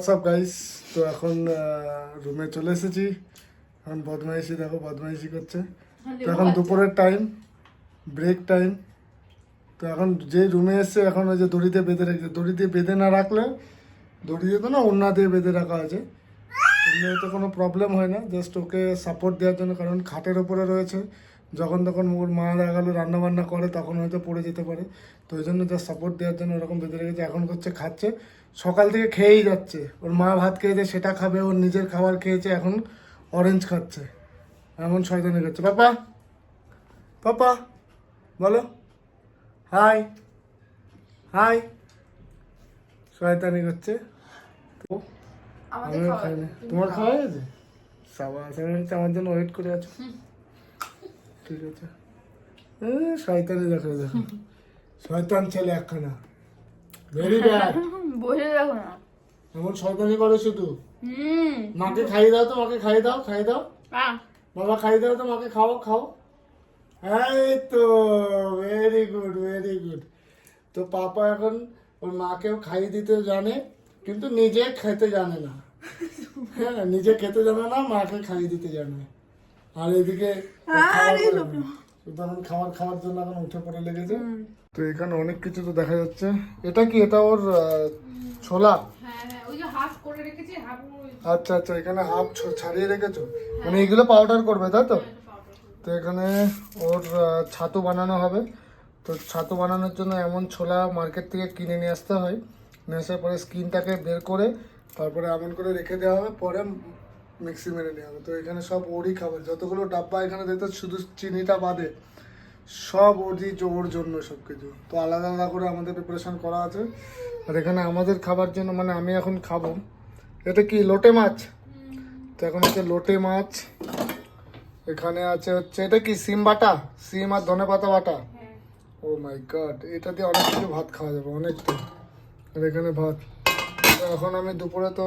WhatsApp guys, তো এখন রুমে চলে এসেছি। এখন বদমাইশি দেখো, বদমাইশি করছে। তো এখন দুপুরের টাইম, ব্রেক টাইম। তো এখন যে রুমে এসছে এখন ওই যে দড়িতে বেঁধে রেখেছে। দড়ি দিয়ে বেঁধে না রাখলে, দড়ি দিয়ে তো না, ওড়না দিয়ে বেঁধে রাখা আছে, এগুলো তো কোনো প্রবলেম হয় না। জাস্ট ওকে সাপোর্ট দেওয়ার জন্য, কারণ খাটের ওপরে রয়েছে। যখন তখন ওর মা দেখা গেলো রান্নাবান্না করে তখন হয়তো পড়ে যেতে পারে। তো ওই জন্য জাস্ট সাপোর্ট দেওয়ার জন্য ওরকম বেঁধে রেখেছে। এখন করছে, খাচ্ছে, সকাল থেকে খেয়েই যাচ্ছে। ওর মা ভাত খেয়েছে, সেটা খাবে। ওর নিজের খাবার খেয়েছে, এখন অরেঞ্জ খাচ্ছে। এমন শয়তানি করছে। পাপা, পাপা বলো হাই, হাই। শয়তানি করছে। তো আমিও খাইনি। তোমার খাওয়া গেছে? সাবাস, আমি হচ্ছে আমার জন্য ওয়েট করে আছো। ঠিক আছে। শয়তানি দেখো, দেখো, শয়তান ছেলে একখানা, ভেরি ব্যাড। বসে দেখো না, এমন শয়তানি করে শুধু। মাকে খাইয়ে দাও তো, মাকে খাইয়ে দাও, খাইয়ে দাও। বাবা খাইয়ে দাও তো মাকে, খাও খাও। এই তো, ভেরি গুড, ভেরি গুড। তো পাপা এখন ওর মাকেও খাইয়ে দিতে জানে, কিন্তু নিজে খেতে জানে না। হ্যাঁ, নিজে খেতে জানে না, মাকে খাইয়ে দিতে জানে। আর এদিকে খাবার খাওয়ার জন্য এখন উঠে পড়ে লেগেছে। তো এখানে অনেক কিছু তো দেখা যাচ্ছে। এটা কি? এটা ওর ছোলা। আচ্ছা আচ্ছা, এখানে হাফ ছাড়িয়ে রেখেছো, মানে এগুলো পাউডার করবে, তাই তো? তো এখানে ওর ছাতু বানানো হবে। তো ছাতু বানানোর জন্য এমন ছোলা মার্কেট থেকে কিনে নিয়ে আসতে হয়। নিয়ে আসার পরে স্কিনটাকে বের করে তারপরে এমন করে রেখে দেওয়া হবে, পরে মিক্সি মেরে নেওয়া হবে। তো এখানে সব ওরই খাবার, যতগুলো ডাব্বা এখানে দেখতে, শুধু চিনিটা বাদে সব ওর জন্য সব কিছু। তো আলাদা আলাদা করে আমাদের প্রিপারেশন করা আছে। আর এখানে আমাদের খাবার জন্য, মানে আমি এখন খাবো, এটা কি লোটে মাছ। তো এখন হচ্ছে লোটে মাছ। এখানে আছে হচ্ছে, এটা কি সিম বাটা, সিম আর ধনে পাতা বাটা। ও মাই গড, এটা দিয়ে অনেক কিছু ভাত খাওয়া যাবে, অনেকটা। আর এখানে ভাত। তো এখন আমি দুপুরে তো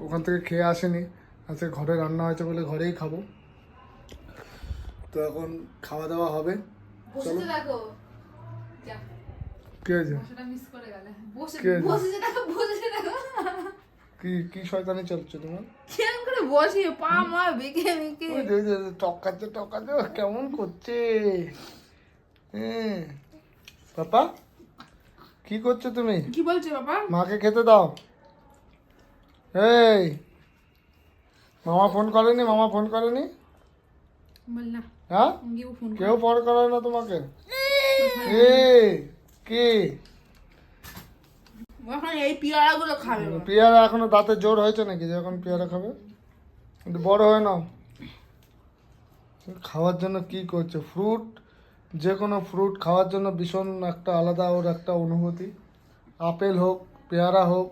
ওখান থেকে খেয়ে আসিনি, আজকে ঘরে রান্না হয়েছে বলে ঘরেই খাবো। তো এখন খাওয়া দাওয়া হবে। চলো। কি হয়েছে? কি কি শয়তানি চলছে তোমার? টকাচ্ছে টকাচ্ছে, কেমন করছে। পাপা কি করছো তুমি? কি বলছো বাবা? মাকে খেতে দাও। এই, মামা ফোন করেনি? মামা ফোন করেনি? বল না। হ্যাঁ, কেউ ফোন করে না তোমাকে? কি এখন এই পেয়ারাগুলো খাবে? পেয়ারা এখনো দাঁতে জোর হয়েছে নাকি যে এখন পেয়ারা খাবে? কিন্তু বড় হয় না। খাওয়ার জন্য কি করছে? ফ্রুট, যে কোনো ফ্রুট খাওয়ার জন্য ভীষণ একটা আলাদা ওর একটা অনুভূতি। আপেল হোক, পেয়ারা হোক,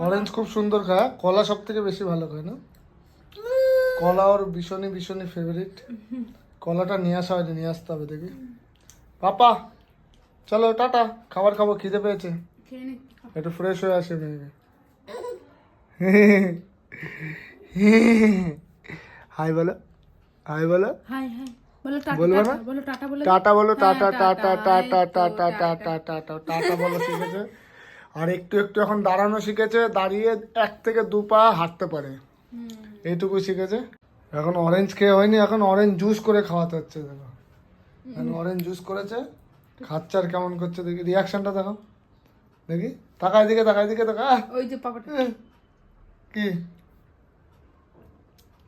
অরেঞ্জ খুব সুন্দর খায়, কলা সব থেকে বেশি ভালো খায় না? কলা ওর ভীষণই ভীষণই ফেভারিট। কলাটা নিয়ে আসা হয়নি, নিয়ে আসতে হবে দেখি। পাপা চলো টাটা, খাবার খাবো, খিদে পেয়েছে, একটু ফ্রেশ হয়ে আসে মেয়ে। হাই বলো, হাই বলো। হাই হাই বলো, টাটা বলবো না? বলো, টাটা বলো, টাটা বলো, tata tata tata tata tata. Tata tata tata বলো শিখেছে। আর একটু একটু এখন দাঁড়ানো শিখেছে, দাঁড়িয়ে 1 থেকে 2 পা হাঁটতে পারে, এইটুকু শিখেছে। এখন অরেঞ্জ খেয়ে হয়নি, এখন অরেঞ্জ জুস করে খাওয়াতে হচ্ছে। দেখো এখন অরেঞ্জ জুস করেছে, খাচ্ছে। আর কেমন করছে দেখি, রিয়াকশনটা দেখো দেখি। তাকায় দিকে, তাকায় দিকে, তাকা। ওই যে পাপাটা কি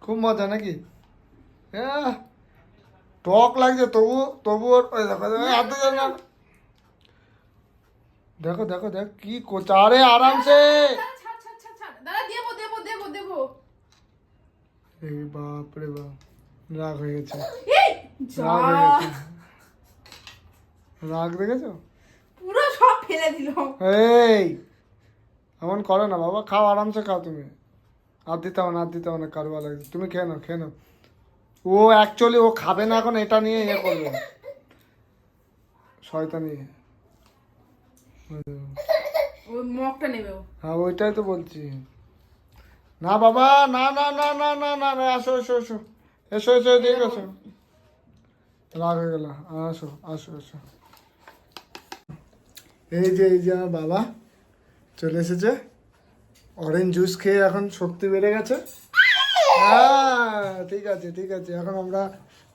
খুব মজা নাকি? টক লাগছে তবু, তবু ওর ওই দেখো হাত দিকে না। দেখো দেখো দেখ কি করছে। আরে আরামসে। দাদা দেবো দেবো দেবো দেবো। এই বাপ রে বাপ, রাগ হয়ে গেছে, যা, রাগ হয়ে গেছে, রাগ দেখেছো? পুরো সব ফেলে দিল। এই এমন করো না বাবা, খাও আরামসে খাও তুমি। আর দিতে হবে না, আর দিতে হবে না, কারবা লাগছে। তুমি খেয়ে নাও, খেয়ে নাও। ও অ্যাকচুয়ালি ও খাবে না এখন, এটা নিয়ে ইয়ে করবে, শয়তানি। ওই মগটা নেবে ও। হ্যাঁ ওইটাই তো বলছি। না বাবা, না না না না না না না, আসো এসো এসো এসো এসো, এদিকে এসো। রাগ হয়ে গেল, আসো আসো এসো। এই যে আমার বাবা চলে এসেছে। অরেঞ্জ জুস খেয়ে এখন শক্তি বেড়ে গেছে। হ্যাঁ ঠিক আছে ঠিক আছে, এখন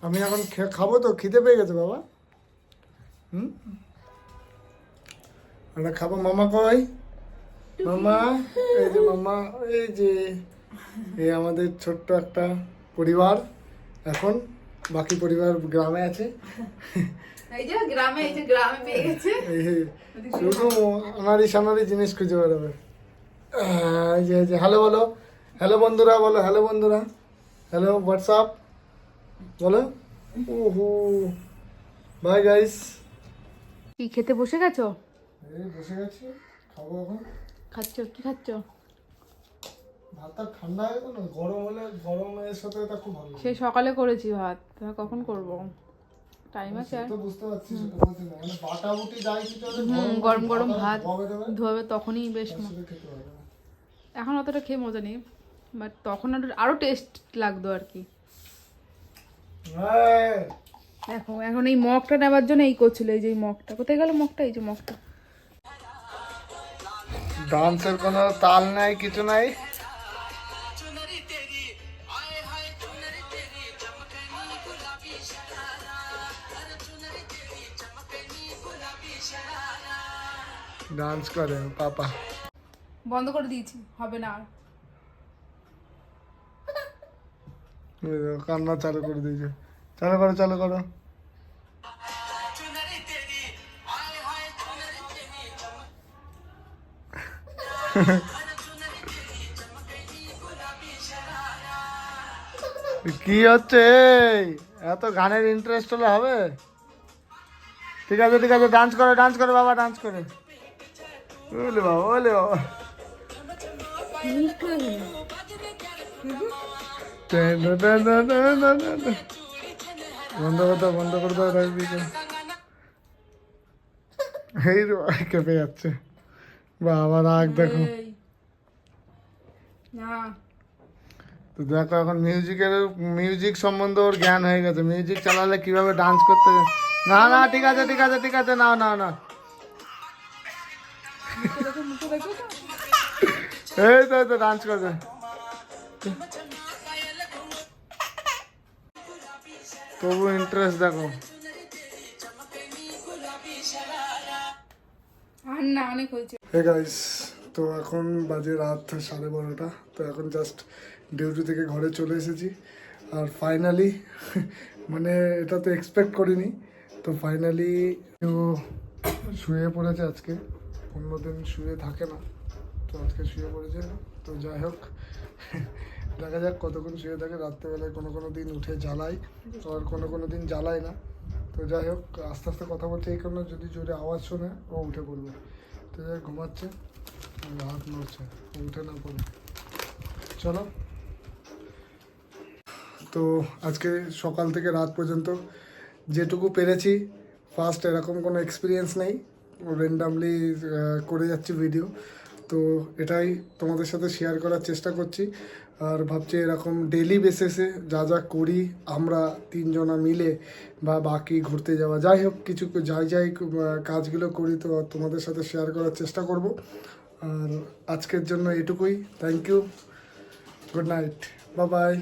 আমি এখন খাবো তো, খিদে পেয়ে গেছে বাবা। আমরা খাবো। মামা কই? মামা, এই যে মামা, এই যে এই আমাদের ছোট্ট একটা পরিবার। এখন বাকি পরিবার গ্রামে আছে। এই যে গ্রামে পেয়ে গেছে। শুধু সোনারি জিনিস খুঁজে বেড়াবে। এই যে হ্যালো বলো, হ্যালো বন্ধুরা বলো, হ্যালো বন্ধুরা, হ্যালো হোয়াটসঅ্যাপ বলো। ওহো বাই গাইস। কি খেতে বসে গেছো? এই বসে গেছি, খাবো এখন। খাচ্ছ? কি খাচ্ছ? ভাতটা ঠান্ডা হয়ে গেল না, গরম হলে গরমের সাথে এটা খুব ভালো লাগে। সেই সকালে করেছি ভাত, কখন করব? টাইম আছে আর? তো বুঝতে পারছি, সেটা বলছি না, মানে বাটাবুটি যাই কিছু হলে গরম গরম ভাত ধোয়াবে দেবে, ধোয়াবে, তখনই বেশ তার সাথে খেতে পারবে না। এখন অতটা খেয়ে মজা নেই, বাট তখন আরো টেস্ট লাগতো আর কি। হ্যাঁ, এখন এই মগটা নেবার জন্য এই করছিল, এই যে এই মগটা কোথায় গেল? মগটা, এই যে মগটা। ডান্সের কোনো তাল নাই, কিছু নাই। ডান্স করে পাপা। বন্ধ করে দিয়েছি, হবে না আর। এই দেখো, কান্না চালু করে দিয়েছে। চালু করো চালু করো। কি হচ্ছে? এত গানের ইন্টারেস্ট হলে হবে? ঠিক আছে ঠিক আছে, ডান্স করে বাবা, ডান্স করে। ওলে বাবা, ওলে বাবা। বন্ধ করে দাও রাজদিকে। এই রে ভাই, কেঁপে যাচ্ছে বাবা, রাগ দেখো। না, তো দেখো এখন মিউজিক সম্বন্ধে ওর জ্ঞান হয়ে গেছে। মিউজিক চালালে কিভাবে ডান্স করতে হবে। না না ঠিক আছে ঠিক আছে ঠিক আছে, না না না, এই তো ডান্স করবে। তবু ইন্টারেস্ট দেখো। আর না, অনেক হয়েছে। হে গাইস, তো এখন বাজে রাত 12:30। তো এখন জাস্ট ডিউটি থেকে ঘরে চলে এসেছি। আর ফাইনালি মানে এটা তো এক্সপেক্ট করিনি, তো ফাইনালি ও শুয়ে পড়েছে আজকে। অন্যদিন শুয়ে থাকে না, তো আজকে শুয়ে পড়েছে। তো যাই হোক, দেখা যাক কতক্ষণ শুয়ে থাকে। রাত্রেবেলায় কোনো দিন উঠে জ্বালাই, আর কোনো দিন জ্বালাই না। তো যাই হোক, আস্তে আস্তে কথা বলছে, এই কারণে যদি জোরে আওয়াজ শোনে ও উঠে পড়বে। তো যাই ঘুমাচ্ছে, হাত নড়ছে, ও উঠে না পড়ে। চলো, তো আজকে সকাল থেকে রাত পর্যন্ত যেটুকু পেরেছি, ফার্স্ট এরকম কোনো এক্সপিরিয়েন্স নেই, র্যান্ডামলি করে যাচ্ছি ভিডিও। তো এটাই তোমাদের সাথে শেয়ার করার চেষ্টা করছি। আর ভাবছি এরকম ডেলি বেসিসে যা যা করি আমরা তিনজনা মিলে, বা বাকি ঘুরতে যাওয়া, যাই হোক কিছু যাই কাজগুলো করি, তো তোমাদের সাথে শেয়ার করার চেষ্টা করব। আর আজকের জন্য এটুকুই। Thank you, good night, bye by.